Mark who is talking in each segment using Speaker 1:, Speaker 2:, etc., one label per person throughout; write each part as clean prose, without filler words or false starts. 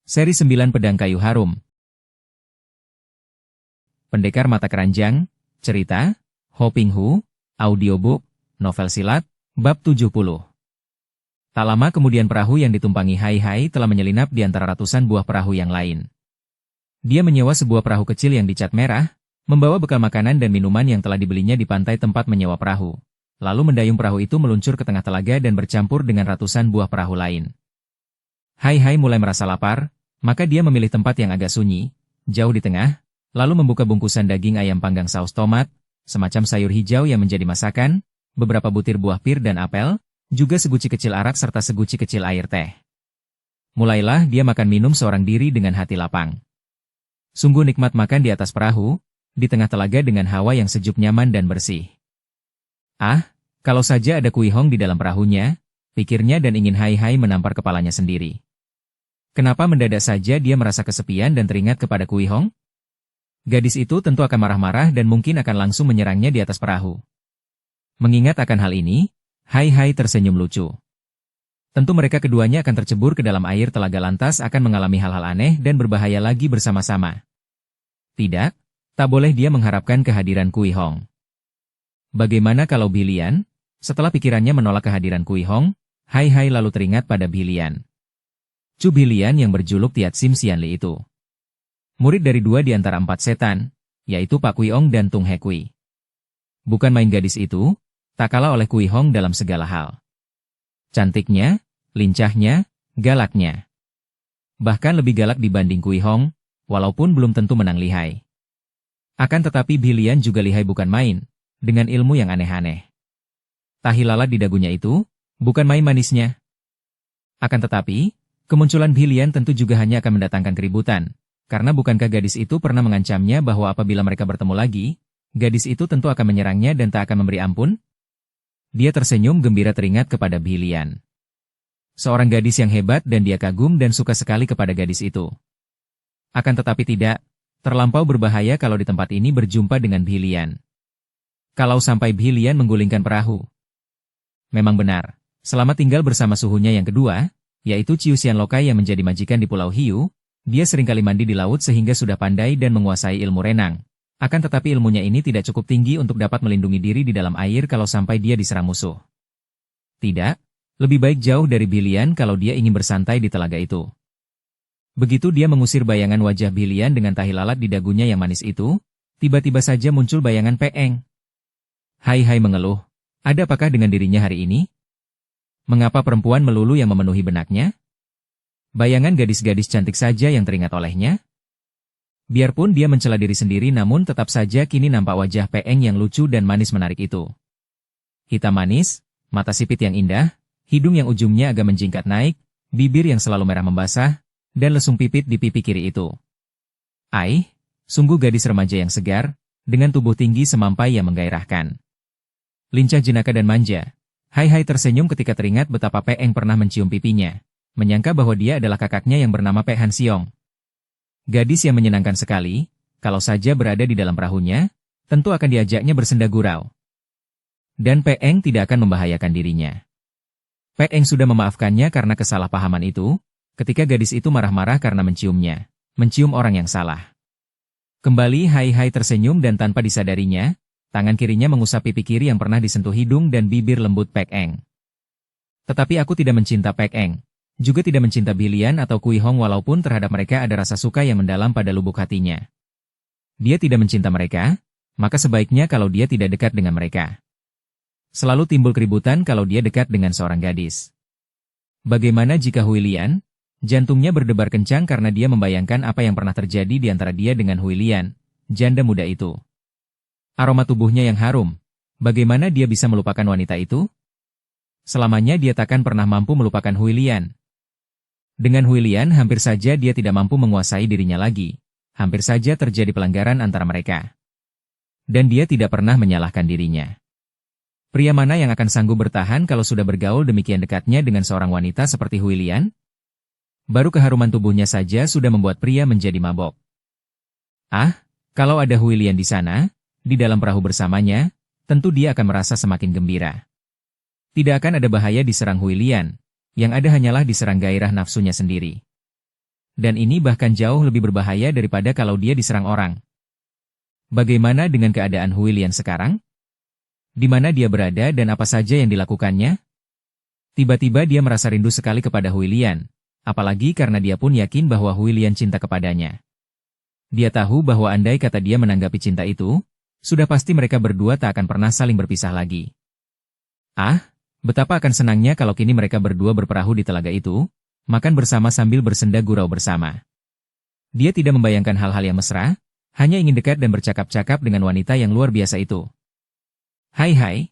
Speaker 1: Seri 9 Pedang Kayu Harum. Pendekar Mata Keranjang, Cerita, Ho Ping Hu, Audiobook, Novel Silat, Bab 70. Tak lama kemudian perahu yang ditumpangi Hai Hai telah menyelinap di antara ratusan buah perahu yang lain. Dia menyewa sebuah perahu kecil yang dicat merah, membawa bekal makanan dan minuman yang telah dibelinya di pantai tempat menyewa perahu. Lalu mendayung perahu itu meluncur ke tengah telaga dan bercampur dengan ratusan buah perahu lain. Hai Hai mulai merasa lapar, maka dia memilih tempat yang agak sunyi, jauh di tengah, lalu membuka bungkusan daging ayam panggang saus tomat, semacam sayur hijau yang menjadi masakan, beberapa butir buah pir dan apel, juga seguci kecil arak serta seguci kecil air teh. Mulailah dia makan minum seorang diri dengan hati lapang. Sungguh nikmat makan di atas perahu, di tengah telaga dengan hawa yang sejuk nyaman dan bersih. Ah, kalau saja ada Kui Hong di dalam perahunya, pikirnya dan ingin Hai Hai menampar kepalanya sendiri. Kenapa mendadak saja dia merasa kesepian dan teringat kepada Kui Hong? Gadis itu tentu akan marah-marah dan mungkin akan langsung menyerangnya di atas perahu. Mengingat akan hal ini, Hai Hai tersenyum lucu. Tentu mereka keduanya akan tercebur ke dalam air telaga lantas akan mengalami hal-hal aneh dan berbahaya lagi bersama-sama. Tidak, tak boleh dia mengharapkan kehadiran Kui Hong. Bagaimana kalau Bilian? Setelah pikirannya menolak kehadiran Kui Hong, Hai Hai lalu teringat pada Bilian. Cu Bilian yang berjuluk Tiat Sim Sian Li itu. Murid dari 2 di antara 4 setan, yaitu Pak Kui Ong dan Tung He Kui. Bukan main gadis itu, tak kalah oleh Kui Hong dalam segala hal. Cantiknya, lincahnya, galaknya. Bahkan lebih galak dibanding Kui Hong, walaupun belum tentu menang lihai. Akan tetapi Bilian juga lihai bukan main, dengan ilmu yang aneh-aneh. Tahi lalat di dagunya itu, bukan main manisnya. Akan tetapi, kemunculan Bilian tentu juga hanya akan mendatangkan keributan, karena bukankah gadis itu pernah mengancamnya bahwa apabila mereka bertemu lagi, gadis itu tentu akan menyerangnya dan tak akan memberi ampun? Dia tersenyum gembira teringat kepada Bilian. Seorang gadis yang hebat dan dia kagum dan suka sekali kepada gadis itu. Akan tetapi tidak, terlampau berbahaya kalau di tempat ini berjumpa dengan Bilian. Kalau sampai Bilian menggulingkan perahu. Memang benar, selama tinggal bersama suhunya yang kedua, yaitu Ciu Sian Lokai yang menjadi majikan di Pulau Hiu, dia seringkali mandi di laut sehingga sudah pandai dan menguasai ilmu renang. Akan tetapi ilmunya ini tidak cukup tinggi untuk dapat melindungi diri di dalam air kalau sampai dia diserang musuh. Tidak, lebih baik jauh dari Bilian kalau dia ingin bersantai di telaga itu. Begitu dia mengusir bayangan wajah Bilian dengan tahi lalat di dagunya yang manis itu, tiba-tiba saja muncul bayangan Peeng. Hai Hai mengeluh, ada apakah dengan dirinya hari ini? Mengapa perempuan melulu yang memenuhi benaknya? Bayangan gadis-gadis cantik saja yang teringat olehnya? Biarpun dia mencela diri sendiri namun tetap saja kini nampak wajah Peeng yang lucu dan manis menarik itu. Hitam manis, mata sipit yang indah, hidung yang ujungnya agak menjingkat naik, bibir yang selalu merah membasah, dan lesung pipit di pipi kiri itu. Sungguh gadis remaja yang segar, dengan tubuh tinggi semampai yang menggairahkan. Lincah jenaka dan manja. Hai Hai tersenyum ketika teringat betapa Peeng pernah mencium pipinya, menyangka bahwa dia adalah kakaknya yang bernama Pek Han Siong. Gadis yang menyenangkan sekali, kalau saja berada di dalam perahunya, tentu akan diajaknya bersenda gurau. Dan Peeng tidak akan membahayakan dirinya. Peeng sudah memaafkannya karena kesalahpahaman itu, ketika gadis itu marah-marah karena menciumnya, mencium orang yang salah. Kembali Hai Hai tersenyum dan tanpa disadarinya, tangan kirinya mengusap pipi kiri yang pernah disentuh hidung dan bibir lembut Peeng. Tetapi aku tidak mencinta Peeng. Juga tidak mencinta Bilian atau Kui Hong walaupun terhadap mereka ada rasa suka yang mendalam pada lubuk hatinya. Dia tidak mencinta mereka, maka sebaiknya kalau dia tidak dekat dengan mereka. Selalu timbul keributan kalau dia dekat dengan seorang gadis. Bagaimana jika Hui Lian? Jantungnya berdebar kencang karena dia membayangkan apa yang pernah terjadi di antara dia dengan Hui Lian, janda muda itu. Aroma tubuhnya yang harum. Bagaimana dia bisa melupakan wanita itu? Selamanya dia takkan pernah mampu melupakan Hui Lian. Dengan Hui Lian hampir saja dia tidak mampu menguasai dirinya lagi. Hampir saja terjadi pelanggaran antara mereka. Dan dia tidak pernah menyalahkan dirinya. Pria mana yang akan sanggup bertahan kalau sudah bergaul demikian dekatnya dengan seorang wanita seperti Hui Lian? Baru keharuman tubuhnya saja sudah membuat pria menjadi mabok. Kalau ada Hui Lian di sana, di dalam perahu bersamanya, tentu dia akan merasa semakin gembira. Tidak akan ada bahaya diserang Hui Lian, yang ada hanyalah diserang gairah nafsunya sendiri. dan ini bahkan jauh lebih berbahaya daripada kalau dia diserang orang. Bagaimana dengan keadaan Huilian sekarang? Di mana dia berada dan apa saja yang dilakukannya? Tiba-tiba dia merasa rindu sekali kepada Huilian, apalagi karena dia pun yakin bahwa Huilian cinta kepadanya. Dia tahu bahwa andai kata dia menanggapi cinta itu, sudah pasti mereka berdua tak akan pernah saling berpisah lagi. Ah, betapa akan senangnya kalau kini mereka berdua berperahu di telaga itu, makan bersama sambil bersenda gurau bersama. Dia tidak membayangkan hal-hal yang mesra, hanya ingin dekat dan bercakap-cakap dengan wanita yang luar biasa itu. Hai,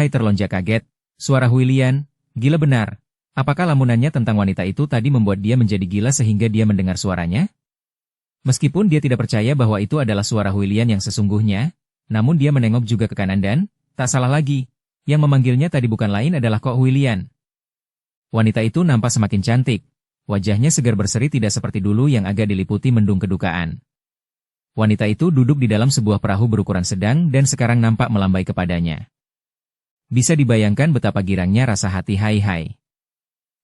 Speaker 1: terlonjak kaget, suara Huilian, gila benar. Apakah lamunannya tentang wanita itu tadi membuat dia menjadi gila sehingga dia mendengar suaranya? Meskipun dia tidak percaya bahwa itu adalah suara Huilian yang sesungguhnya, namun dia menengok juga ke kanan dan, tak salah lagi, yang memanggilnya tadi bukan lain adalah Kok Huilian. Wanita itu nampak semakin cantik, wajahnya segar berseri tidak seperti dulu yang agak diliputi mendung kedukaan. Wanita itu duduk di dalam sebuah perahu berukuran sedang dan sekarang nampak melambai kepadanya. Bisa dibayangkan betapa girangnya rasa hati Hai.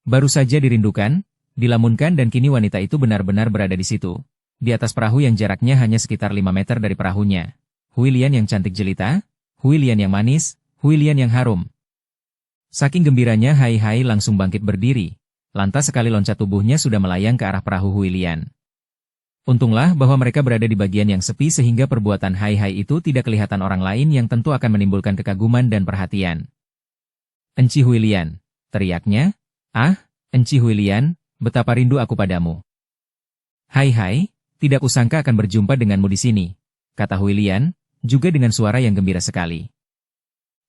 Speaker 1: Baru saja dirindukan, dilamunkan dan kini wanita itu benar-benar berada di situ. Di atas perahu yang jaraknya hanya sekitar 5 meter dari perahunya. Huilian yang cantik jelita, Huilian yang manis, Huilian yang harum. Saking gembiranya Hai langsung bangkit berdiri. Lantas sekali loncat tubuhnya sudah melayang ke arah perahu Huilian. Untunglah bahwa mereka berada di bagian yang sepi sehingga perbuatan Hai itu tidak kelihatan orang lain yang tentu akan menimbulkan kekaguman dan perhatian. Enci Huilian, teriaknya. Ah, Enci Huilian, betapa rindu aku padamu. Hai, tidak kusangka akan berjumpa denganmu di sini, kata Huilian, juga dengan suara yang gembira sekali.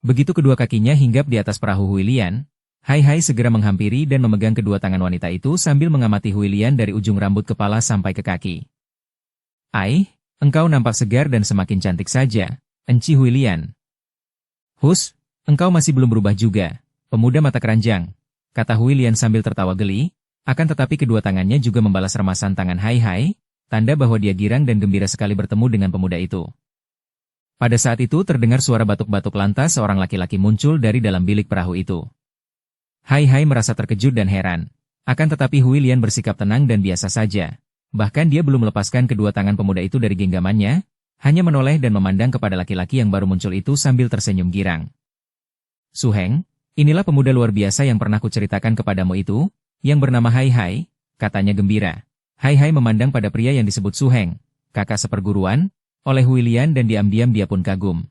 Speaker 1: Begitu kedua kakinya hinggap di atas perahu Huilian, Hai segera menghampiri dan memegang kedua tangan wanita itu sambil mengamati Huilian dari ujung rambut kepala sampai ke kaki. Ai, engkau nampak segar dan semakin cantik saja, Enci Huilian. Hus, engkau masih belum berubah juga, pemuda mata keranjang, kata Huilian sambil tertawa geli, akan tetapi kedua tangannya juga membalas remasan tangan Hai, tanda bahwa dia girang dan gembira sekali bertemu dengan pemuda itu. Pada saat itu terdengar suara batuk-batuk lantas seorang laki-laki muncul dari dalam bilik perahu itu. Hai merasa terkejut dan heran. Akan tetapi Huilian bersikap tenang dan biasa saja. Bahkan dia belum melepaskan kedua tangan pemuda itu dari genggamannya, hanya menoleh dan memandang kepada laki-laki yang baru muncul itu sambil tersenyum girang. Suheng, inilah pemuda luar biasa yang pernah kuceritakan kepadamu itu, yang bernama Hai, katanya gembira. Hai memandang pada pria yang disebut Suheng, kakak seperguruan, oleh Huilian dan diam-diam dia pun kagum.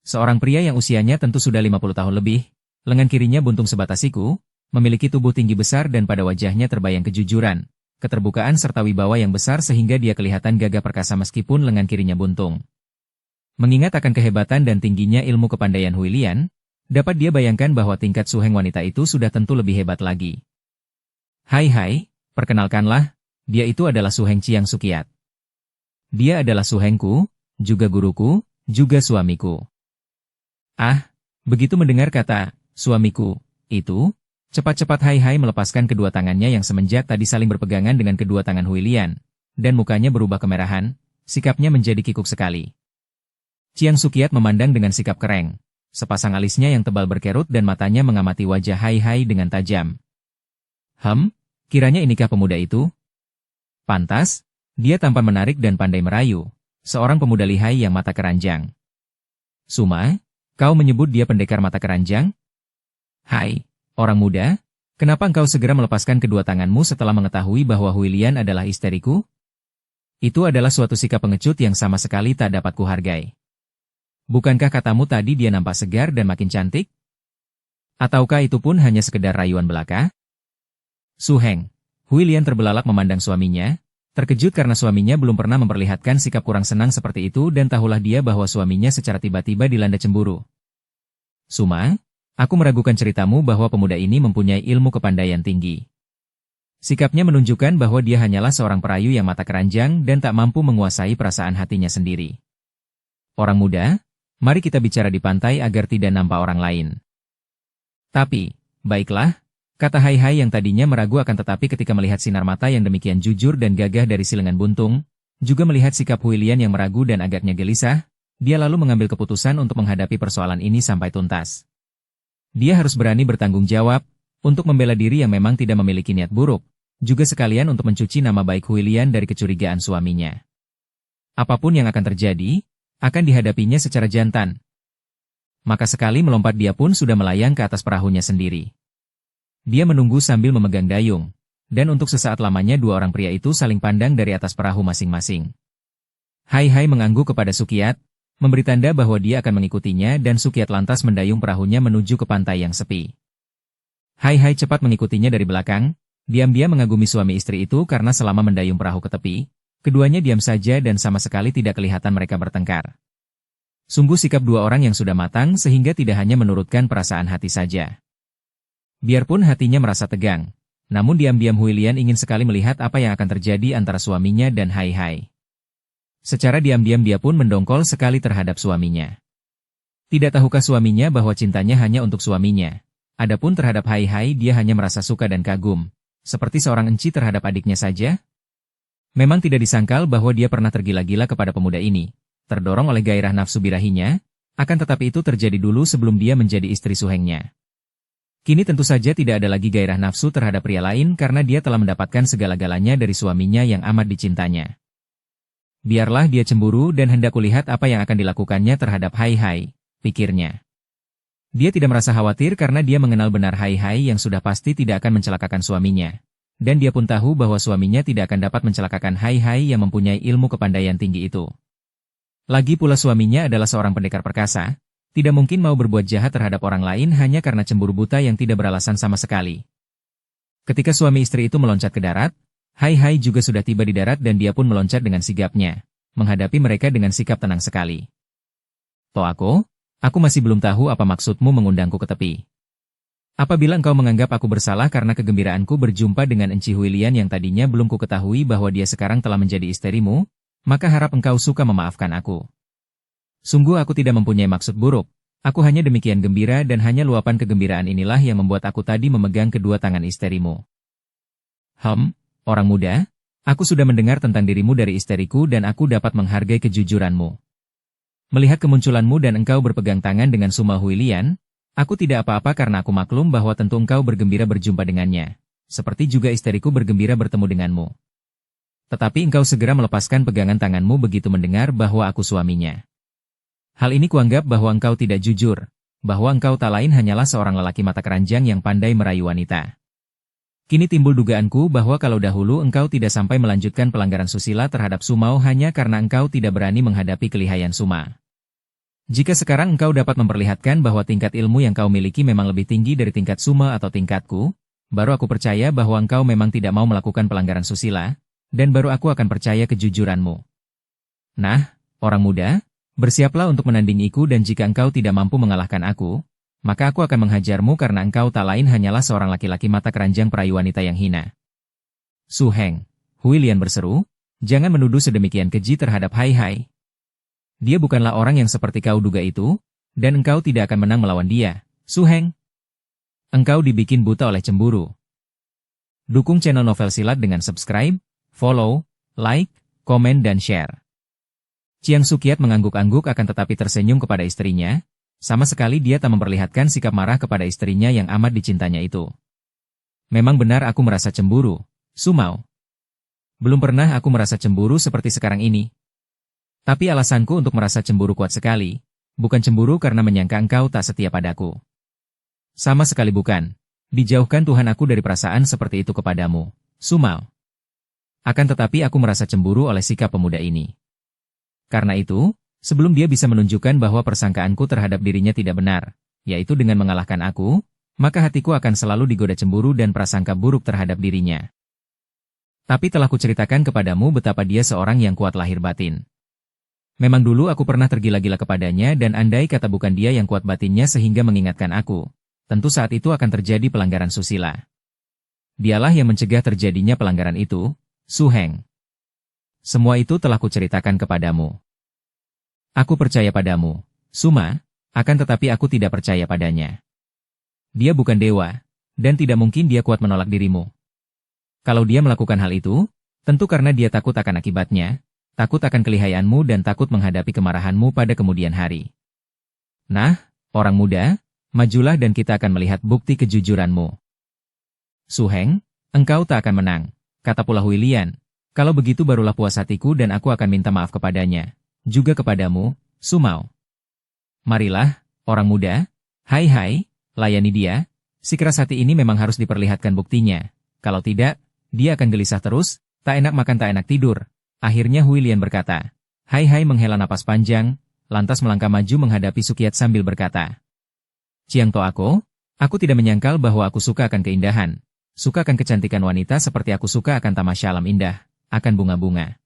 Speaker 1: Seorang pria yang usianya tentu sudah 50 tahun lebih, lengan kirinya buntung sebatas siku, memiliki tubuh tinggi besar dan pada wajahnya terbayang kejujuran, keterbukaan serta wibawa yang besar sehingga dia kelihatan gagah perkasa meskipun lengan kirinya buntung. Mengingat akan kehebatan dan tingginya ilmu kepandaian Huilian, dapat dia bayangkan bahwa tingkat Suheng wanita itu sudah tentu lebih hebat lagi. Hai, perkenalkanlah, dia itu adalah Suheng Chiang Sukiat. Dia adalah Suhengku, juga guruku, juga suamiku. Ah, begitu mendengar kata suamiku itu, cepat-cepat Hai melepaskan kedua tangannya yang semenjak tadi saling berpegangan dengan kedua tangan Huilian, dan mukanya berubah kemerahan, sikapnya menjadi kikuk sekali. Chiang Sukiat memandang dengan sikap kereng, sepasang alisnya yang tebal berkerut dan matanya mengamati wajah Hai dengan tajam. Kiranya inikah pemuda itu? Pantas, dia tampan menarik dan pandai merayu, seorang pemuda lihai yang mata keranjang. Suma, kau menyebut dia pendekar mata keranjang? Hai, orang muda, kenapa engkau segera melepaskan kedua tanganmu setelah mengetahui bahwa Huilian adalah istriku? Itu adalah suatu sikap pengecut yang sama sekali tak dapat kuhargai. Bukankah katamu tadi dia nampak segar dan makin cantik? Ataukah itu pun hanya sekedar rayuan belaka? Suheng, Huilian terbelalak memandang suaminya, terkejut karena suaminya belum pernah memperlihatkan sikap kurang senang seperti itu dan tahulah dia bahwa suaminya secara tiba-tiba dilanda cemburu. Suma, aku meragukan ceritamu bahwa pemuda ini mempunyai ilmu kepandaian tinggi. Sikapnya menunjukkan bahwa dia hanyalah seorang perayu yang mata keranjang dan tak mampu menguasai perasaan hatinya sendiri. Orang muda, mari kita bicara di pantai agar tidak nampak orang lain. Tapi, baiklah, kata Hai yang tadinya meragu akan tetapi ketika melihat sinar mata yang demikian jujur dan gagah dari si lengan buntung, juga melihat sikap Huilian yang meragu dan agaknya gelisah, dia lalu mengambil keputusan untuk menghadapi persoalan ini sampai tuntas. Dia harus berani bertanggung jawab, untuk membela diri yang memang tidak memiliki niat buruk, juga sekalian untuk mencuci nama baik Huilian dari kecurigaan suaminya. Apapun yang akan terjadi, akan dihadapinya secara jantan. Maka sekali melompat dia pun sudah melayang ke atas perahunya sendiri. Dia menunggu sambil memegang dayung, dan untuk sesaat lamanya dua orang pria itu saling pandang dari atas perahu masing-masing. Hai Hai mengangguk kepada Sukiat, memberi tanda bahwa dia akan mengikutinya dan Sukiat lantas mendayung perahunya menuju ke pantai yang sepi. Hai Hai cepat mengikutinya dari belakang, diam-diam mengagumi suami istri itu karena selama mendayung perahu ke tepi, keduanya diam saja dan sama sekali tidak kelihatan mereka bertengkar. Sungguh sikap dua orang yang sudah matang sehingga tidak hanya menurutkan perasaan hati saja. Biarpun hatinya merasa tegang, namun diam-diam Huilian ingin sekali melihat apa yang akan terjadi antara suaminya dan Hai Hai. Secara diam-diam dia pun mendongkol sekali terhadap suaminya. Tidak tahukah suaminya bahwa cintanya hanya untuk suaminya? Adapun terhadap Hai Hai dia hanya merasa suka dan kagum, seperti seorang enci terhadap adiknya saja. Memang tidak disangkal bahwa dia pernah tergila-gila kepada pemuda ini, terdorong oleh gairah nafsu birahinya, akan tetapi itu terjadi dulu sebelum dia menjadi istri suhengnya. Kini tentu saja tidak ada lagi gairah nafsu terhadap pria lain karena dia telah mendapatkan segala-galanya dari suaminya yang amat dicintanya. Biarlah dia cemburu dan hendak kulihat apa yang akan dilakukannya terhadap Hai Hai, pikirnya. Dia tidak merasa khawatir karena dia mengenal benar Hai Hai yang sudah pasti tidak akan mencelakakan suaminya. Dan dia pun tahu bahwa suaminya tidak akan dapat mencelakakan Hai Hai yang mempunyai ilmu kepandaian tinggi itu. Lagi pula suaminya adalah seorang pendekar perkasa, tidak mungkin mau berbuat jahat terhadap orang lain hanya karena cemburu buta yang tidak beralasan sama sekali. Ketika suami istri itu meloncat ke darat, Hai Hai juga sudah tiba di darat dan dia pun meloncat dengan sigapnya, menghadapi mereka dengan sikap tenang sekali. Toako, aku masih belum tahu apa maksudmu mengundangku ke tepi. Apabila engkau menganggap aku bersalah karena kegembiraanku berjumpa dengan Enci Huilian yang tadinya belum ku ketahui bahwa dia sekarang telah menjadi istrimu, maka harap engkau suka memaafkan aku. Sungguh aku tidak mempunyai maksud buruk, aku hanya demikian gembira dan hanya luapan kegembiraan inilah yang membuat aku tadi memegang kedua tangan istrimu. Orang muda, aku sudah mendengar tentang dirimu dari istriku dan aku dapat menghargai kejujuranmu. Melihat kemunculanmu dan engkau berpegang tangan dengan Suma Huilian, aku tidak apa-apa karena aku maklum bahwa tentu engkau bergembira berjumpa dengannya, seperti juga istriku bergembira bertemu denganmu. Tetapi engkau segera melepaskan pegangan tanganmu begitu mendengar bahwa aku suaminya. Hal ini kuanggap bahwa engkau tidak jujur, bahwa engkau tak lain hanyalah seorang lelaki mata keranjang yang pandai merayu wanita. Kini timbul dugaanku bahwa kalau dahulu engkau tidak sampai melanjutkan pelanggaran susila terhadap Sumau hanya karena engkau tidak berani menghadapi kelihayan Suma. Jika sekarang engkau dapat memperlihatkan bahwa tingkat ilmu yang kau miliki memang lebih tinggi dari tingkat Suma atau tingkatku, baru aku percaya bahwa engkau memang tidak mau melakukan pelanggaran susila, dan baru aku akan percaya kejujuranmu. Nah, orang muda, bersiaplah untuk menandingiku dan jika engkau tidak mampu mengalahkan aku, maka aku akan menghajarmu karena engkau tak lain hanyalah seorang laki-laki mata keranjang perayu wanita yang hina. Su Heng, Huilian berseru, jangan menuduh sedemikian keji terhadap Hai Hai. Dia bukanlah orang yang seperti kau duga itu, dan engkau tidak akan menang melawan dia, Su Heng. Engkau dibikin buta oleh cemburu. Dukung channel Novel Silat dengan subscribe, follow, like, komen dan share. Chiang Sukiat mengangguk-angguk akan tetapi tersenyum kepada istrinya, sama sekali dia tak memperlihatkan sikap marah kepada istrinya yang amat dicintanya itu. Memang benar aku merasa cemburu, Sumau. Belum pernah aku merasa cemburu seperti sekarang ini. Tapi alasanku untuk merasa cemburu kuat sekali, bukan cemburu karena menyangka engkau tak setia padaku. Sama sekali bukan. Dijauhkan Tuhan aku dari perasaan seperti itu kepadamu, Sumau. Akan tetapi aku merasa cemburu oleh sikap pemuda ini. Karena itu, sebelum dia bisa menunjukkan bahwa persangkaanku terhadap dirinya tidak benar, yaitu dengan mengalahkan aku, maka hatiku akan selalu digoda cemburu dan prasangka buruk terhadap dirinya. Tapi telah kuceritakan kepadamu betapa dia seorang yang kuat lahir batin. Memang dulu aku pernah tergila-gila kepadanya dan andai kata bukan dia yang kuat batinnya sehingga mengingatkan aku, tentu saat itu akan terjadi pelanggaran susila. Dialah yang mencegah terjadinya pelanggaran itu, Su Heng. Semua itu telah kuceritakan kepadamu. Aku percaya padamu, Suma, akan tetapi aku tidak percaya padanya. Dia bukan dewa, dan tidak mungkin dia kuat menolak dirimu. Kalau dia melakukan hal itu, tentu karena dia takut akan akibatnya, takut akan kelihayanmu dan takut menghadapi kemarahanmu pada kemudian hari. Nah, orang muda, majulah dan kita akan melihat bukti kejujuranmu. Su Heng, Engkau tak akan menang, kata pula Huilian. Kalau begitu barulah puas hatiku dan aku akan minta maaf kepadanya. Juga kepadamu, Su Mao. Marilah, orang muda. Hai, layani dia. Si keras hati ini memang harus diperlihatkan buktinya. Kalau tidak, dia akan gelisah terus, tak enak makan tak enak tidur. Akhirnya Huilian berkata. Hai menghela napas panjang, lantas melangkah maju menghadapi Sukiat sambil berkata. Chiang Toako, aku tidak menyangkal bahwa aku suka akan keindahan. Suka akan kecantikan wanita seperti aku suka akan tamasya alam indah, akan bunga-bunga.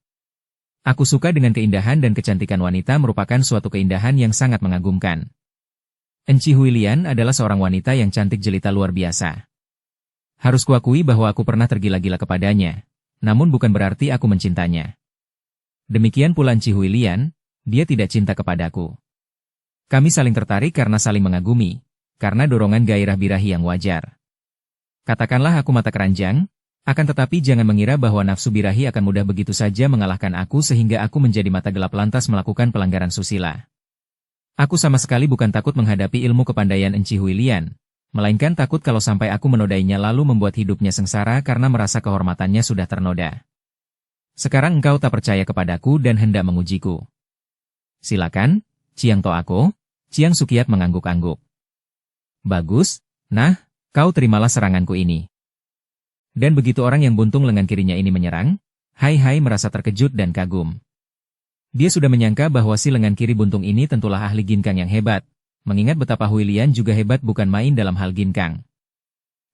Speaker 1: Aku suka dengan keindahan dan kecantikan wanita merupakan suatu keindahan yang sangat mengagumkan. Enci Huilian adalah seorang wanita yang cantik jelita luar biasa. Harus kuakui bahwa aku pernah tergila-gila kepadanya, namun bukan berarti aku mencintanya. Demikian pula Enci Huilian, dia tidak cinta kepadaku. Kami saling tertarik karena saling mengagumi, karena dorongan gairah birahi yang wajar. Katakanlah aku mata keranjang, akan tetapi jangan mengira bahwa nafsu birahi akan mudah begitu saja mengalahkan aku sehingga aku menjadi mata gelap lantas melakukan pelanggaran susila. Aku sama sekali bukan takut menghadapi ilmu kepandaian Enci Huilian, melainkan takut kalau sampai aku menodainya lalu membuat hidupnya sengsara karena merasa kehormatannya sudah ternoda. Sekarang engkau tak percaya kepadaku dan hendak mengujiku. Silakan, Chiang Toako. Chiang Sukiat mengangguk-angguk. Bagus, nah, kau terimalah seranganku ini. Dan begitu orang yang buntung lengan kirinya ini menyerang, Hai merasa terkejut dan kagum. Dia sudah menyangka bahwa si lengan kiri buntung ini tentulah ahli ginkang yang hebat, mengingat betapa Huilian juga hebat bukan main dalam hal ginkang.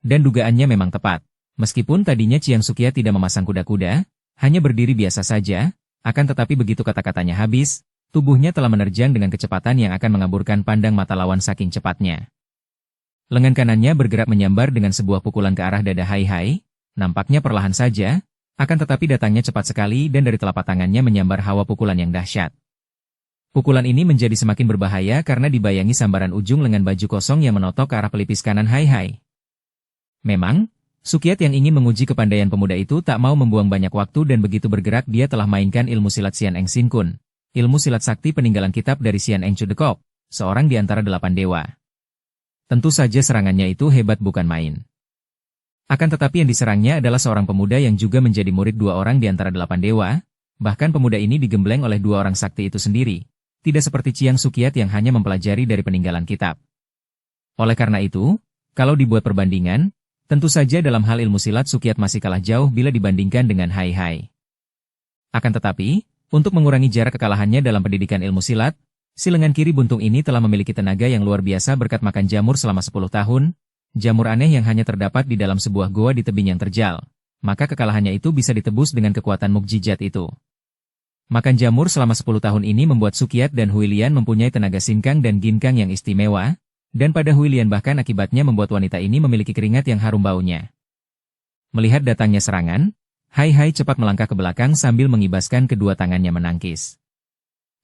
Speaker 1: Dan dugaannya memang tepat. Meskipun tadinya Chiang Sukiat tidak memasang kuda-kuda, hanya berdiri biasa saja, akan tetapi begitu kata-katanya habis, tubuhnya telah menerjang dengan kecepatan yang akan mengaburkan pandang mata lawan saking cepatnya. Lengan kanannya bergerak menyambar dengan sebuah pukulan ke arah dada Hai, nampaknya perlahan saja, akan tetapi datangnya cepat sekali dan dari telapak tangannya menyambar hawa pukulan yang dahsyat. Pukulan ini menjadi semakin berbahaya karena dibayangi sambaran ujung lengan baju kosong yang menotok ke arah pelipis kanan Hai. Memang, Sukiat yang ingin menguji kepandaian pemuda itu tak mau membuang banyak waktu dan begitu bergerak dia telah mainkan ilmu silat Sian Eng Sin Kun, ilmu silat sakti peninggalan kitab dari Sian Eng Chu Dekok, seorang di antara 8 dewa. Tentu saja serangannya itu hebat bukan main. Akan tetapi yang diserangnya adalah seorang pemuda yang juga menjadi murid 2 orang di antara 8 dewa, bahkan pemuda ini digembleng oleh 2 orang sakti itu sendiri, tidak seperti Chiang Sukiat yang hanya mempelajari dari peninggalan kitab. Oleh karena itu, kalau dibuat perbandingan, tentu saja dalam hal ilmu silat Sukiat masih kalah jauh bila dibandingkan dengan Hai. Akan tetapi, untuk mengurangi jarak kekalahannya dalam pendidikan ilmu silat, si lengan kiri buntung ini telah memiliki tenaga yang luar biasa berkat makan jamur selama 10 tahun, jamur aneh yang hanya terdapat di dalam sebuah goa di tebing yang terjal, maka kekalahannya itu bisa ditebus dengan kekuatan mukjizat itu. Makan jamur selama 10 tahun ini membuat Sukiat dan Huilian mempunyai tenaga sinkang dan ginkang yang istimewa, dan pada Huilian bahkan akibatnya membuat wanita ini memiliki keringat yang harum baunya. Melihat datangnya serangan, Hai cepat melangkah ke belakang sambil mengibaskan kedua tangannya menangkis.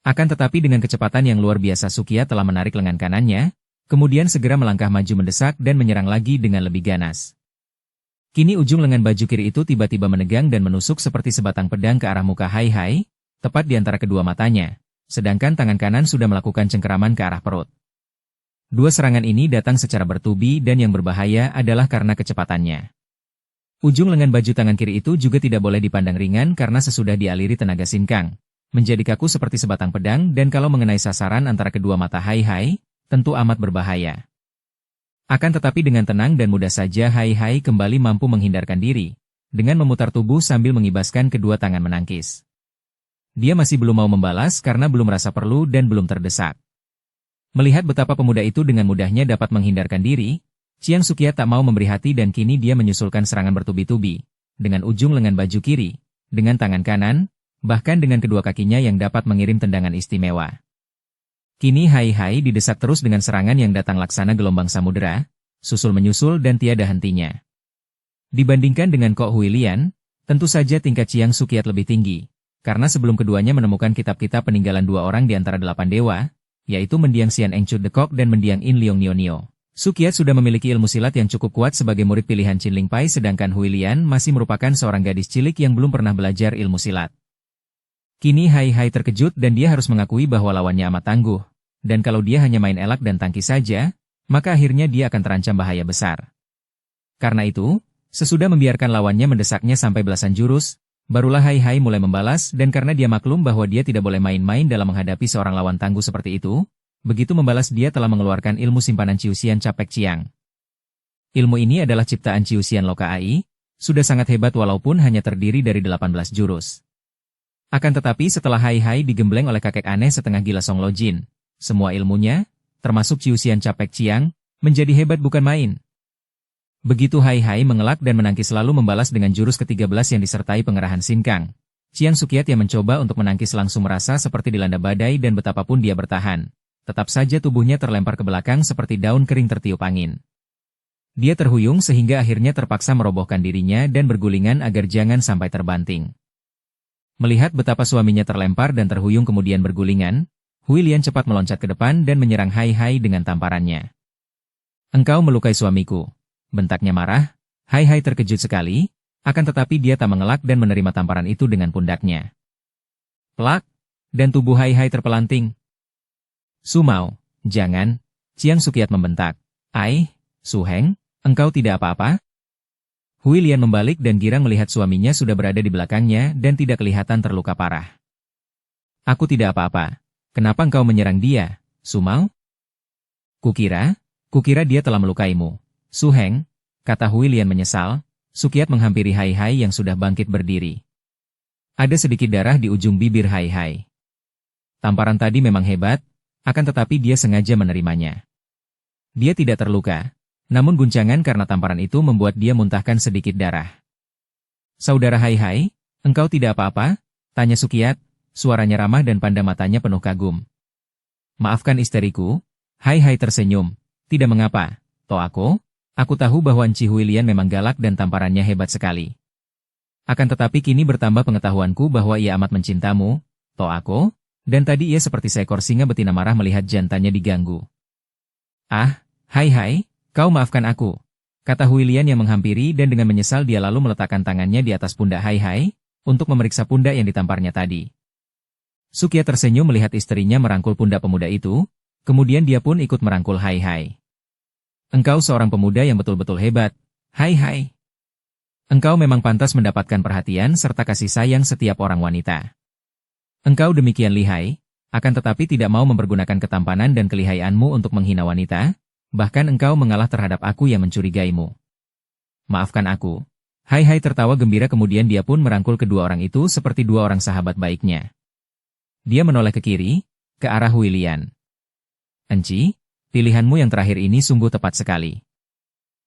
Speaker 1: Akan tetapi dengan kecepatan yang luar biasa Sukiat telah menarik lengan kanannya, kemudian segera melangkah maju mendesak dan menyerang lagi dengan lebih ganas. Kini ujung lengan baju kiri itu tiba-tiba menegang dan menusuk seperti sebatang pedang ke arah muka Hai, tepat di antara kedua matanya, sedangkan tangan kanan sudah melakukan cengkeraman ke arah perut. 2 serangan ini datang secara bertubi dan yang berbahaya adalah karena kecepatannya. Ujung lengan baju tangan kiri itu juga tidak boleh dipandang ringan karena sesudah dialiri tenaga sinkang, menjadi kaku seperti sebatang pedang dan kalau mengenai sasaran antara kedua mata Hai, tentu amat berbahaya. Akan tetapi dengan tenang dan mudah saja Hai kembali mampu menghindarkan diri, dengan memutar tubuh sambil mengibaskan kedua tangan menangkis. Dia masih belum mau membalas karena belum merasa perlu dan belum terdesak. Melihat betapa pemuda itu dengan mudahnya dapat menghindarkan diri, Chiang Sukiat tak mau memberi hati dan kini dia menyusulkan serangan bertubi-tubi, dengan ujung lengan baju kiri, dengan tangan kanan, bahkan dengan kedua kakinya yang dapat mengirim tendangan istimewa. Kini Hai didesak terus dengan serangan yang datang laksana gelombang samudera, susul-menyusul dan tiada hentinya. Dibandingkan dengan Kok Huilian, tentu saja tingkat Chiang Sukiat lebih tinggi, karena sebelum keduanya menemukan kitab-kitab peninggalan 2 orang di antara 8 dewa, yaitu mendiang Sian Eng Chu Dekok dan mendiang In Leong Nio. Sukiat sudah memiliki ilmu silat yang cukup kuat sebagai murid pilihan Chin Ling Pai sedangkan Huilian masih merupakan seorang gadis cilik yang belum pernah belajar ilmu silat. Kini Hai terkejut dan dia harus mengakui bahwa lawannya amat tangguh, dan kalau dia hanya main elak dan tangkis saja, maka akhirnya dia akan terancam bahaya besar. Karena itu, Sesudah membiarkan lawannya mendesaknya sampai belasan jurus, barulah Hai Hai mulai membalas dan karena dia maklum bahwa dia tidak boleh main-main dalam menghadapi seorang lawan tangguh seperti itu, begitu membalas dia telah mengeluarkan ilmu simpanan Ciuxian Capek Ciang. Ilmu ini adalah ciptaan Ciuxian Loka Ai, sudah sangat hebat walaupun hanya terdiri dari 18 jurus. Akan tetapi setelah Hai Hai digembleng oleh kakek aneh setengah gila Song Lo Jin, semua ilmunya, termasuk Ciuxian Capek Ciang, menjadi hebat bukan main. Begitu Hai Hai mengelak dan menangkis lalu membalas dengan jurus ke-13 yang disertai pengerahan sinkang. Chiang Sukiat yang mencoba untuk menangkis langsung merasa seperti dilanda badai dan betapapun dia bertahan. Tetap saja tubuhnya terlempar ke belakang seperti daun kering tertiup angin. Dia terhuyung sehingga akhirnya terpaksa merobohkan dirinya dan bergulingan agar jangan sampai terbanting. Melihat betapa suaminya terlempar dan terhuyung kemudian bergulingan, Hui Lian cepat meloncat ke depan dan menyerang Hai Hai dengan tamparannya. "Engkau melukai suamiku," bentaknya marah. Hai Hai terkejut sekali, akan tetapi dia tak mengelak dan menerima tamparan itu dengan pundaknya. Plak! Dan tubuh Hai Hai terpelanting. "Sumau, jangan!" Chiang Sukiat membentak. "Ai, Su Heng, engkau tidak apa-apa?" Hui Lian membalik dan girang melihat suaminya sudah berada di belakangnya dan tidak kelihatan terluka parah. "Aku tidak apa-apa. Kenapa engkau menyerang dia, Sumau?" Kukira dia telah melukaimu, Su Heng," kata Hui Lian menyesal. Sukiat menghampiri Hai Hai yang sudah bangkit berdiri. Ada sedikit darah di ujung bibir Hai Hai. Tamparan tadi memang hebat, akan tetapi dia sengaja menerimanya. Dia tidak terluka, namun guncangan karena tamparan itu membuat dia muntahkan sedikit darah. "Saudara Hai Hai, engkau tidak apa-apa?" tanya Sukiat, suaranya ramah dan panda matanya penuh kagum. "Maafkan isteriku." Hai Hai tersenyum. "Tidak mengapa, Toako. Aku tahu bahwa Enci Hui Lian memang galak dan tamparannya hebat sekali. Akan tetapi kini bertambah pengetahuanku bahwa ia amat mencintamu, Toako, dan tadi ia seperti seekor singa betina marah melihat jantannya diganggu." "Ah, Hai Hai, kau maafkan aku," kata Hui Lian yang menghampiri dan dengan menyesal dia lalu meletakkan tangannya di atas pundak Hai Hai, untuk memeriksa pundak yang ditamparnya tadi. Sukiat tersenyum melihat istrinya merangkul pundak pemuda itu, kemudian dia pun ikut merangkul Hai Hai. "Engkau seorang pemuda yang betul-betul hebat, Hai Hai. Engkau memang pantas mendapatkan perhatian serta kasih sayang setiap orang wanita. Engkau demikian lihai, akan tetapi tidak mau mempergunakan ketampanan dan kelihaianmu untuk menghina wanita, bahkan engkau mengalah terhadap aku yang mencurigaimu. Maafkan aku." Hai Hai tertawa gembira kemudian dia pun merangkul kedua orang itu seperti dua orang sahabat baiknya. Dia menoleh ke kiri, ke arah Hui Lian. "Enci, pilihanmu yang terakhir ini sungguh tepat sekali.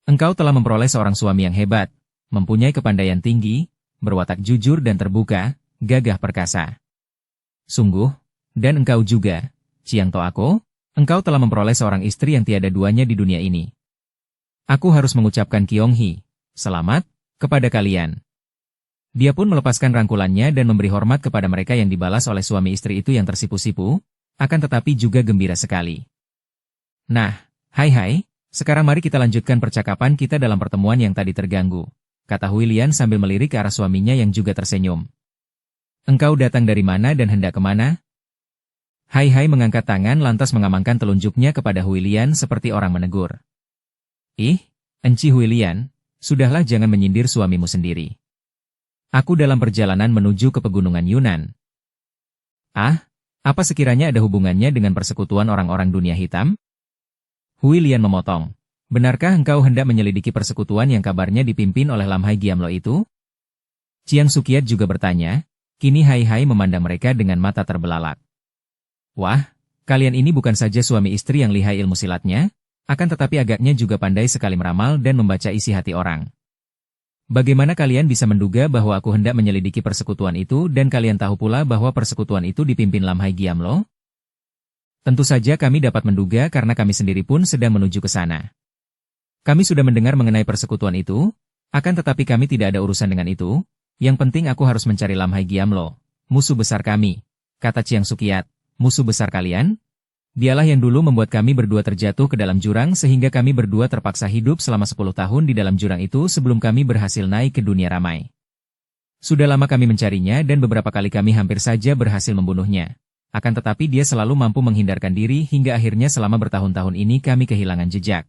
Speaker 1: Engkau telah memperoleh seorang suami yang hebat, mempunyai kepandaian tinggi, berwatak jujur dan terbuka, gagah perkasa. Sungguh, dan engkau juga, Chiang Toako, engkau telah memperoleh seorang istri yang tiada duanya di dunia ini. Aku harus mengucapkan Kyonghi, selamat, kepada kalian." Dia pun melepaskan rangkulannya dan memberi hormat kepada mereka yang dibalas oleh suami istri itu yang tersipu-sipu, akan tetapi juga gembira sekali. "Nah, Hai Hai, sekarang mari kita lanjutkan percakapan kita dalam pertemuan yang tadi terganggu," kata Hui Lian sambil melirik ke arah suaminya yang juga tersenyum. "Engkau datang dari mana dan hendak kemana?" Hai Hai mengangkat tangan lantas mengamankan telunjuknya kepada Hui Lian seperti orang menegur. "Ih, Enci Hui Lian, sudahlah jangan menyindir suamimu sendiri. Aku dalam perjalanan menuju ke pegunungan Yunan." "Ah, apa sekiranya ada hubungannya dengan persekutuan orang-orang dunia hitam?" Hui Lian memotong. "Benarkah engkau hendak menyelidiki persekutuan yang kabarnya dipimpin oleh Lam Hai Giamlo itu?" Chiang Sukiat juga bertanya. Kini Hai Hai memandang mereka dengan mata terbelalak. "Wah, kalian ini bukan saja suami istri yang lihai ilmu silatnya, akan tetapi agaknya juga pandai sekali meramal dan membaca isi hati orang. Bagaimana kalian bisa menduga bahwa aku hendak menyelidiki persekutuan itu dan kalian tahu pula bahwa persekutuan itu dipimpin Lam Hai Giamlo?" "Tentu saja kami dapat menduga karena kami sendiri pun sedang menuju ke sana. Kami sudah mendengar mengenai persekutuan itu, akan tetapi kami tidak ada urusan dengan itu, yang penting aku harus mencari Lam Hai Giamlo, musuh besar kami," kata Chiang Sukiat. "Musuh besar kalian? Dialah yang dulu membuat kami berdua terjatuh ke dalam jurang sehingga kami berdua terpaksa hidup selama 10 tahun di dalam jurang itu sebelum kami berhasil naik ke dunia ramai. Sudah lama kami mencarinya dan beberapa kali kami hampir saja berhasil membunuhnya. Akan tetapi dia selalu mampu menghindarkan diri hingga akhirnya selama bertahun-tahun ini kami kehilangan jejak.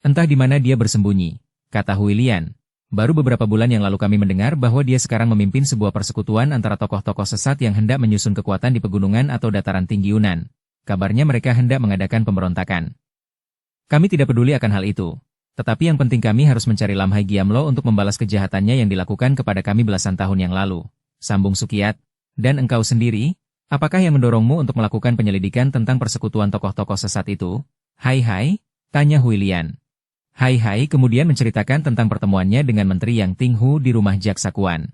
Speaker 1: Entah di mana dia bersembunyi," kata Hui Lian. Baru beberapa bulan yang lalu kami mendengar bahwa dia sekarang memimpin sebuah persekutuan antara tokoh-tokoh sesat yang hendak menyusun kekuatan di pegunungan atau dataran tinggi Yunan. Kabarnya mereka hendak mengadakan pemberontakan. Kami tidak peduli akan hal itu. Tetapi yang penting kami harus mencari Lam Hai Giamlo untuk membalas kejahatannya yang dilakukan kepada kami belasan tahun yang lalu. Sambung Sukiat. Dan engkau sendiri, apakah yang mendorongmu untuk melakukan penyelidikan tentang persekutuan tokoh-tokoh sesat itu? Hai, tanya Hui Lian. Hai kemudian menceritakan tentang pertemuannya dengan Menteri Yang Tinghu di rumah Jaksa Kuan.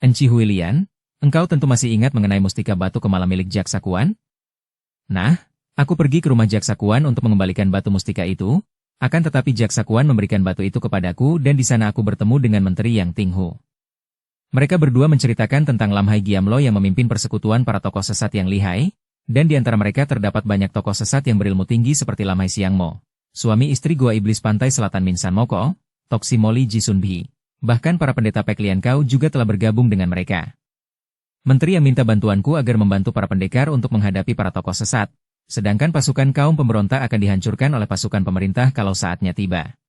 Speaker 1: Enci Hui Lian, engkau tentu masih ingat mengenai mustika batu kemalam milik Jaksa Kuan? Nah, aku pergi ke rumah Jaksa Kuan untuk mengembalikan batu mustika itu, akan tetapi Jaksa Kuan memberikan batu itu kepadaku dan di sana aku bertemu dengan Menteri Yang Tinghu. Mereka berdua menceritakan tentang Lam Hai Giamlo yang memimpin persekutuan para tokoh sesat yang lihai, dan di antara mereka terdapat banyak tokoh sesat yang berilmu tinggi seperti Lam Hai Siangmo, suami istri Gua Iblis Pantai Selatan Min San Moko, Toksi Moli Jisunbi. Bahkan para pendeta Pek Lian Kau juga telah bergabung dengan mereka. Menteri yang minta bantuanku agar membantu para pendekar untuk menghadapi para tokoh sesat, sedangkan pasukan kaum pemberontak akan dihancurkan oleh pasukan pemerintah kalau saatnya tiba.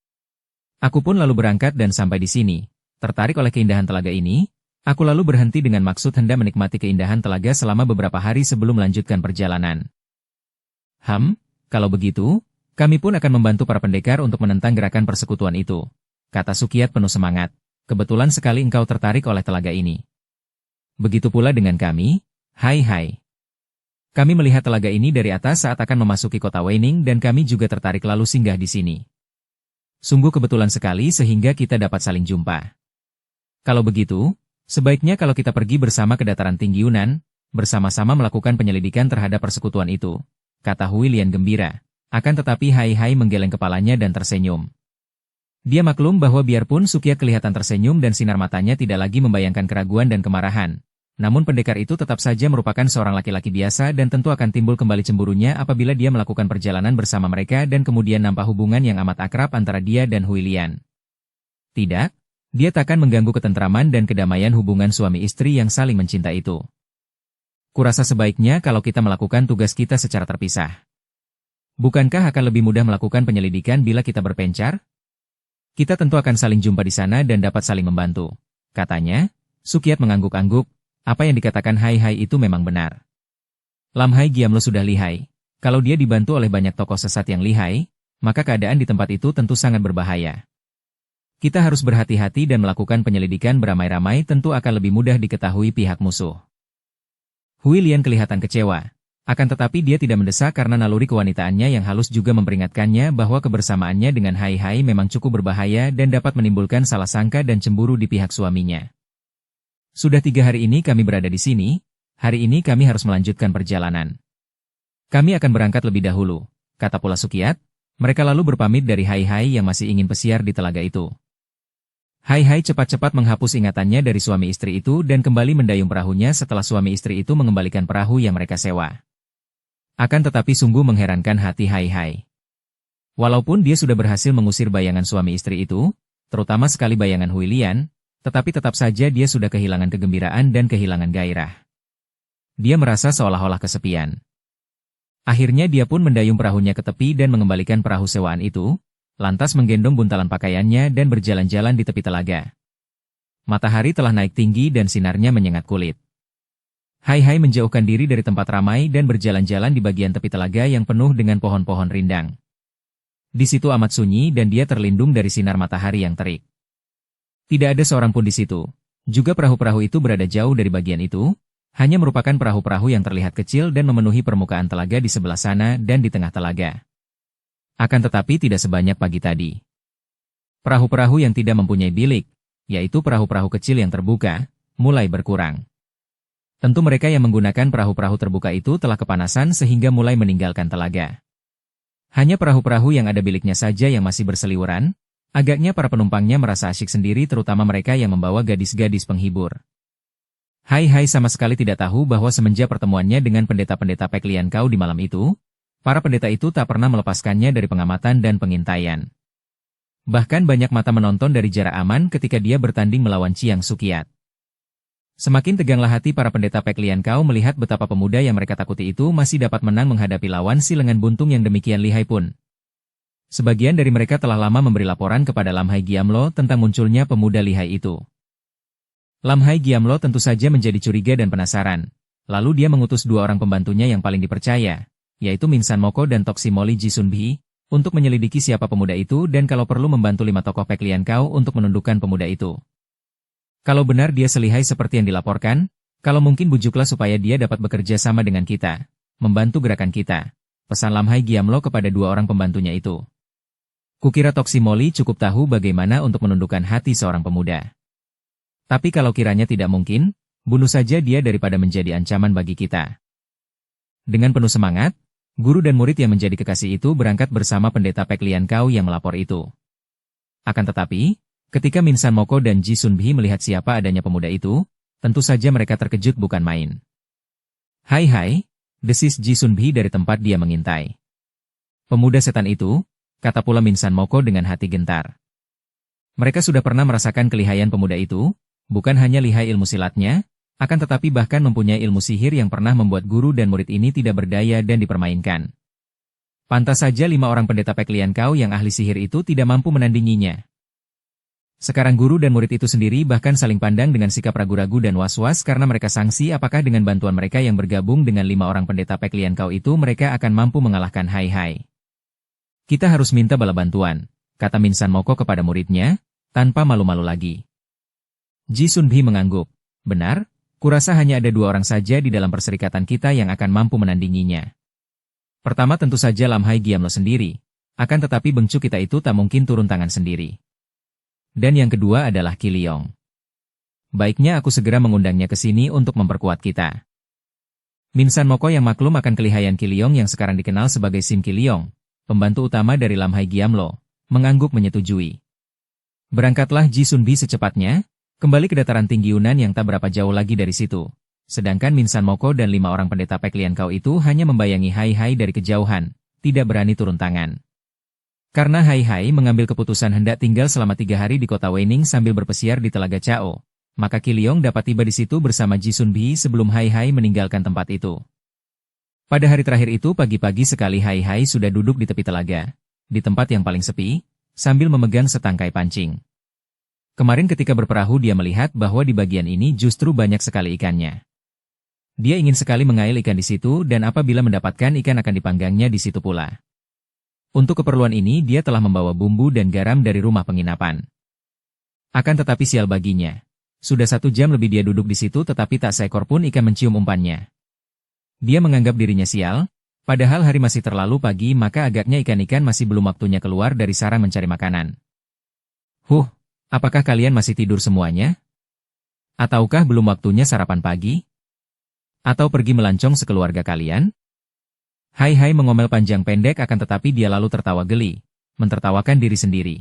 Speaker 1: Aku pun lalu berangkat dan sampai di sini. Tertarik oleh keindahan telaga ini, aku lalu berhenti dengan maksud hendak menikmati keindahan telaga selama beberapa hari sebelum melanjutkan perjalanan. Kalau begitu, kami pun akan membantu para pendekar untuk menentang gerakan persekutuan itu, kata Sukiat penuh semangat. Kebetulan sekali engkau tertarik oleh telaga ini. Begitu pula dengan kami, Hai. Kami melihat telaga ini dari atas saat akan memasuki kota Weining dan kami juga tertarik lalu singgah di sini. Sungguh kebetulan sekali sehingga kita dapat saling jumpa. Kalau begitu, sebaiknya kalau kita pergi bersama ke dataran tinggi Yunan, bersama-sama melakukan penyelidikan terhadap persekutuan itu, kata Hui Lian gembira. Akan tetapi Hai menggeleng kepalanya dan tersenyum. Dia maklum bahwa biarpun Sukiat kelihatan tersenyum dan sinar matanya tidak lagi membayangkan keraguan dan kemarahan, namun pendekar itu tetap saja merupakan seorang laki-laki biasa dan tentu akan timbul kembali cemburunya apabila dia melakukan perjalanan bersama mereka dan kemudian nampak hubungan yang amat akrab antara dia dan Hui Lian. Tidak. Dia takkan mengganggu ketentraman dan kedamaian hubungan suami istri yang saling mencinta itu. Kurasa sebaiknya kalau kita melakukan tugas kita secara terpisah. Bukankah akan lebih mudah melakukan penyelidikan bila kita berpencar? Kita tentu akan saling jumpa di sana dan dapat saling membantu. Katanya, Sukiat mengangguk-angguk, apa yang dikatakan Hai itu memang benar. Lam Hai Giamlo sudah lihai. Kalau dia dibantu oleh banyak tokoh sesat yang lihai, maka keadaan di tempat itu tentu sangat berbahaya. Kita harus berhati-hati dan melakukan penyelidikan beramai-ramai tentu akan lebih mudah diketahui pihak musuh. Hui Lian kelihatan kecewa. Akan tetapi dia tidak mendesak karena naluri kewanitaannya yang halus juga memperingatkannya bahwa kebersamaannya dengan Hai memang cukup berbahaya dan dapat menimbulkan salah sangka dan cemburu di pihak suaminya. Sudah 3 hari ini kami berada di sini, hari ini kami harus melanjutkan perjalanan. Kami akan berangkat lebih dahulu, kata pula Sukiat. Mereka lalu berpamit dari Hai yang masih ingin pesiar di telaga itu. Hai cepat-cepat menghapus ingatannya dari suami istri itu dan kembali mendayung perahunya setelah suami istri itu mengembalikan perahu yang mereka sewa. Akan tetapi sungguh mengherankan hati Hai. Walaupun dia sudah berhasil mengusir bayangan suami istri itu, terutama sekali bayangan Hui Lian, tetapi tetap saja dia sudah kehilangan kegembiraan dan kehilangan gairah. Dia merasa seolah-olah kesepian. Akhirnya dia pun mendayung perahunya ke tepi dan mengembalikan perahu sewaan itu, lantas menggendong buntalan pakaiannya dan berjalan-jalan di tepi telaga. Matahari telah naik tinggi dan sinarnya menyengat kulit. Hai menjauhkan diri dari tempat ramai dan berjalan-jalan di bagian tepi telaga yang penuh dengan pohon-pohon rindang. Di situ amat sunyi dan dia terlindung dari sinar matahari yang terik. Tidak ada seorang pun di situ. Juga perahu-perahu itu berada jauh dari bagian itu, hanya merupakan perahu-perahu yang terlihat kecil dan memenuhi permukaan telaga di sebelah sana dan di tengah telaga. Akan tetapi tidak sebanyak pagi tadi. Perahu-perahu yang tidak mempunyai bilik, yaitu perahu-perahu kecil yang terbuka, mulai berkurang. Tentu mereka yang menggunakan perahu-perahu terbuka itu telah kepanasan sehingga mulai meninggalkan telaga. Hanya perahu-perahu yang ada biliknya saja yang masih berseliweran, agaknya para penumpangnya merasa asyik sendiri terutama mereka yang membawa gadis-gadis penghibur. Hai sama sekali tidak tahu bahwa semenjak pertemuannya dengan pendeta-pendeta Pek Lian Kau di malam itu, para pendeta itu tak pernah melepaskannya dari pengamatan dan pengintaian. Bahkan banyak mata menonton dari jarak aman ketika dia bertanding melawan Chiang Sukiat. Semakin teganglah hati para pendeta Pek Lian Kau melihat betapa pemuda yang mereka takuti itu masih dapat menang menghadapi lawan si lengan buntung yang demikian lihai pun. Sebagian dari mereka telah lama memberi laporan kepada Lam Hai Giamlo tentang munculnya pemuda lihai itu. Lam Hai Giamlo tentu saja menjadi curiga dan penasaran. Lalu dia mengutus 2 orang pembantunya yang paling dipercaya, yaitu Min San Moko dan Toksimoli Jisunbi, untuk menyelidiki siapa pemuda itu dan kalau perlu membantu 5 tokoh Pek Lian Kau untuk menundukkan pemuda itu. Kalau benar dia selihai seperti yang dilaporkan, kalau mungkin bujuklah supaya dia dapat bekerja sama dengan kita, membantu gerakan kita. Pesan Lam Hai Giamlo kepada 2 orang pembantunya itu. Kukira Toksimoli cukup tahu bagaimana untuk menundukkan hati seorang pemuda. Tapi kalau kiranya tidak mungkin, bunuh saja dia daripada menjadi ancaman bagi kita. Dengan penuh semangat, guru dan murid yang menjadi kekasih itu berangkat bersama pendeta Pek Lian Kau yang melapor itu. Akan tetapi, ketika Min San Moko dan Ji Sunbi melihat siapa adanya pemuda itu, tentu saja mereka terkejut bukan main. Hai, desis Ji Sunbi dari tempat dia mengintai. Pemuda setan itu, kata pula Min San Moko dengan hati gentar. Mereka sudah pernah merasakan kelihayan pemuda itu, bukan hanya lihai ilmu silatnya, akan tetapi bahkan mempunyai ilmu sihir yang pernah membuat guru dan murid ini tidak berdaya dan dipermainkan. Pantas saja 5 orang pendeta Pek Lian Kau yang ahli sihir itu tidak mampu menandinginya. Sekarang guru dan murid itu sendiri bahkan saling pandang dengan sikap ragu-ragu dan was-was karena mereka sangsi apakah dengan bantuan mereka yang bergabung dengan 5 orang pendeta Pek Lian Kau itu mereka akan mampu mengalahkan Hai. Kita harus minta bala bantuan, kata Min San Moko kepada muridnya, tanpa malu-malu lagi. Ji Sunbi mengangguk. Benar, kurasa hanya ada 2 orang saja di dalam perserikatan kita yang akan mampu menandinginya. Pertama tentu saja Lam Hai Giamlo sendiri, akan tetapi bengcu kita itu tak mungkin turun tangan sendiri. Dan yang kedua adalah Qi Liong. Baiknya aku segera mengundangnya ke sini untuk memperkuat kita. Min San Moko yang maklum akan kelihayan Qi Liong yang sekarang dikenal sebagai Sim Qi Liong, pembantu utama dari Lam Hai Giamlo, mengangguk menyetujui. Berangkatlah Ji Sunbi secepatnya, kembali ke dataran tinggi Yunan yang tak berapa jauh lagi dari situ. Sedangkan Min San Moko dan 5 orang pendeta Pek Lian Kau itu hanya membayangi Hai dari kejauhan, tidak berani turun tangan. Karena Hai mengambil keputusan hendak tinggal selama 3 hari di kota Weining sambil berpesiar di Telaga Chao, maka Qi Liong dapat tiba di situ bersama Ji Sunbi sebelum Hai meninggalkan tempat itu. Pada hari terakhir itu pagi-pagi sekali Hai sudah duduk di tepi telaga, di tempat yang paling sepi, sambil memegang setangkai pancing. Kemarin ketika berperahu dia melihat bahwa di bagian ini justru banyak sekali ikannya. Dia ingin sekali mengail ikan di situ dan apabila mendapatkan ikan akan dipanggangnya di situ pula. Untuk keperluan ini dia telah membawa bumbu dan garam dari rumah penginapan. Akan tetapi sial baginya. Sudah 1 jam lebih dia duduk di situ tetapi tak seekor pun ikan mencium umpannya. Dia menganggap dirinya sial, padahal hari masih terlalu pagi maka agaknya ikan-ikan masih belum waktunya keluar dari sarang mencari makanan. Apakah kalian masih tidur semuanya? Ataukah belum waktunya sarapan pagi? Atau pergi melancong sekeluarga kalian? Hai mengomel panjang pendek akan tetapi dia lalu tertawa geli, mentertawakan diri sendiri.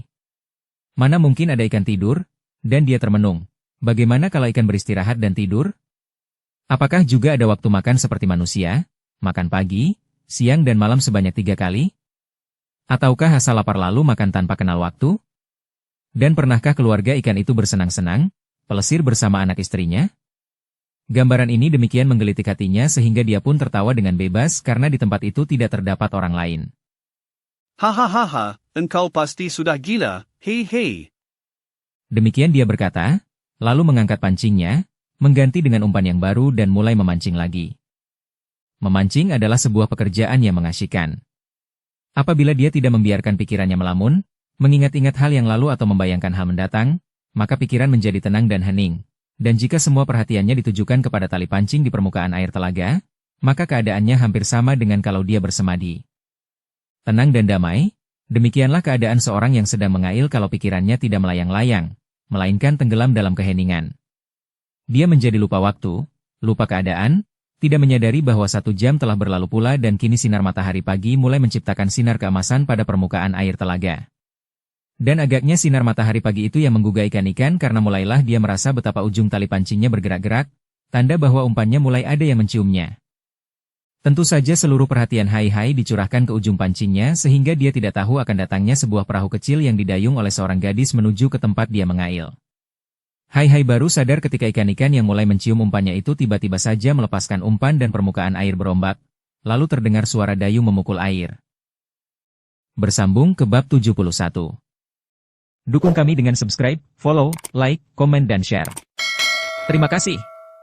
Speaker 1: Mana mungkin ada ikan tidur? Dan dia termenung. Bagaimana kalau ikan beristirahat dan tidur? Apakah juga ada waktu makan seperti manusia? Makan pagi, siang dan malam sebanyak 3 kali? Ataukah asal lapar lalu makan tanpa kenal waktu? Dan pernahkah keluarga ikan itu bersenang-senang, pelesir bersama anak istrinya? Gambaran ini demikian menggelitik hatinya sehingga dia pun tertawa dengan bebas karena di tempat itu tidak terdapat orang lain.
Speaker 2: Hahaha, engkau pasti sudah gila, hei.
Speaker 1: Demikian dia berkata, lalu mengangkat pancingnya, mengganti dengan umpan yang baru dan mulai memancing lagi. Memancing adalah sebuah pekerjaan yang mengasyikkan. Apabila dia tidak membiarkan pikirannya melamun, mengingat-ingat hal yang lalu atau membayangkan hal mendatang, maka pikiran menjadi tenang dan hening. Dan jika semua perhatiannya ditujukan kepada tali pancing di permukaan air telaga, maka keadaannya hampir sama dengan kalau dia bersemadi. Tenang dan damai, demikianlah keadaan seorang yang sedang mengail kalau pikirannya tidak melayang-layang, melainkan tenggelam dalam keheningan. Dia menjadi lupa waktu, lupa keadaan, tidak menyadari bahwa 1 jam telah berlalu pula dan kini sinar matahari pagi mulai menciptakan sinar keemasan pada permukaan air telaga. Dan agaknya sinar matahari pagi itu yang menggugah ikan-ikan karena mulailah dia merasa betapa ujung tali pancingnya bergerak-gerak, tanda bahwa umpannya mulai ada yang menciumnya. Tentu saja seluruh perhatian Hai dicurahkan ke ujung pancingnya sehingga dia tidak tahu akan datangnya sebuah perahu kecil yang didayung oleh seorang gadis menuju ke tempat dia mengail. Hai baru sadar ketika ikan-ikan yang mulai mencium umpannya itu tiba-tiba saja melepaskan umpan dan permukaan air berombak, lalu terdengar suara dayung memukul air. Bersambung ke bab 71. Dukung kami dengan subscribe, follow, like, komen dan share. Terima kasih.